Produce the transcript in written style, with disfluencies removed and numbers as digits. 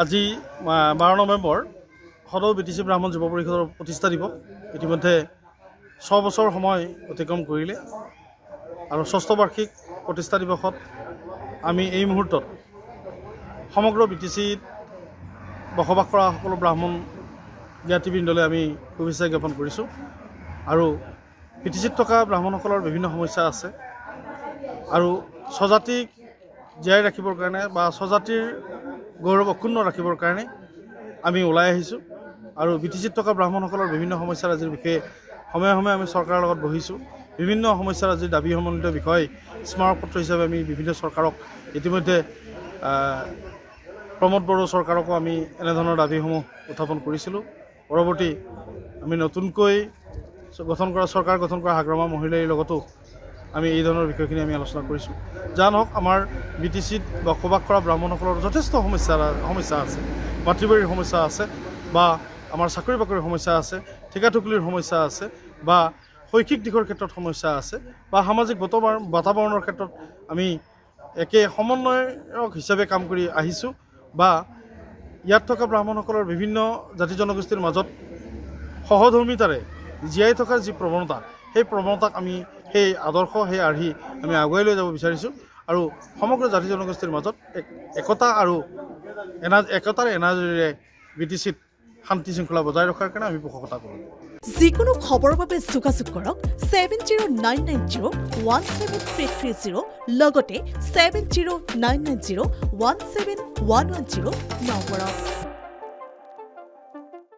আজি 12 নৱেম্বৰ সদৌ বিটিচি ব্ৰাহ্মণ যুৱ পৰিষদৰ প্ৰতিষ্ঠা দিৱস ইতিমধ্যে 6 বছৰ সময় অতিক্ৰম কৰিলে আৰু 6ষ্ঠ বাৰ্ষিক প্ৰতিষ্ঠা দিৱসত আমি এই মুহূৰ্তত সমগ্ৰ বিটিচিত বসবাস কৰা সকলো ব্ৰাহ্মণ জ্ঞাতিবৃন্দলৈ আমি শুভেচ্ছা জ্ঞাপন কৰিছোঁ আৰু বিটিচিত থকা ব্ৰাহ্মণসকলৰ বিভিন্ন সমস্যা আছে আৰু স্বজাতিক জীয়াই ৰাখিবৰ কাৰণে বা স্বজাতিৰ গৌৰৱ অক্ষুণ্ণ ৰাখিবৰ কাৰণে আমি ওলাই আহিছোঁ আৰু বিটিচিত থকা ব্ৰাহ্মণসকলৰ বিভিন্ন সমস্যাৰাজিৰ বিষয়ে সময়ে সময়ে আমি চৰকাৰৰ লগত বহিছোঁ বিভিন্ন সমস্যাৰাজিৰ দাবী সমন্বিত বিষয় স্মাৰকপত্ৰ হিচাপে আমি বিভিন্ন চৰকাৰক ইতিমধ্যে প্ৰমোদ বড়ো চৰকাৰকো আমি এনেধৰণৰ দাবীসমূহ উত্থাপন কৰিছিলোঁ পৰৱৰ্তী আমি নতুনকৈ চৰকাৰ গঠন কৰা হাগ্ৰামা মহিলাৰ লগতো আমি এই ধৰণৰ বিষয়খিনি আমি আলোচনা কৰিছোঁ যা নহওক আমাৰ বিটিচিত বসবাস কৰা ব্ৰাহ্মণসকলৰ যথেষ্ট সমস্যা আছে মাতৃবাৰীৰ সমস্যা আছে বা আমাৰ চাকৰি বাকৰিৰ সমস্যা আছে ঠিকাঠুকলিৰ সমস্যা আছে বা শৈক্ষিক দিশৰ ক্ষেত্ৰত সমস্যা আছে বা সামাজিক বাতাবৰণৰ ক্ষেত্ৰত আমি একে সমন্বয়ক হিচাপে কাম কৰি আহিছোঁ বা ইয়াত থকা ব্ৰাহ্মণসকলৰ বিভিন্ন জাতি জনগোষ্ঠীৰ মাজত সহধৰ্মিতাৰে জীয়াই থকাৰ যি প্ৰৱণতা সেই প্ৰৱণতাক আমি সেই আদৰ্শ সেই আৰ্হি আমি আগুৱাই লৈ যাব বিচাৰিছোঁ আৰু সমগ্ৰ জাতি জনগোষ্ঠীৰ মাজত একতা আৰু একতাৰ এনাজৰীৰে বিটিচিত শান্তি শৃংখলা বজাই ৰখাৰ কাৰণে আমি পোষকতা কৰোঁ যিকোনো খবৰৰ বাবে যোগাযোগ কৰক 7099017330 লগতে 7099017110 নম্বৰত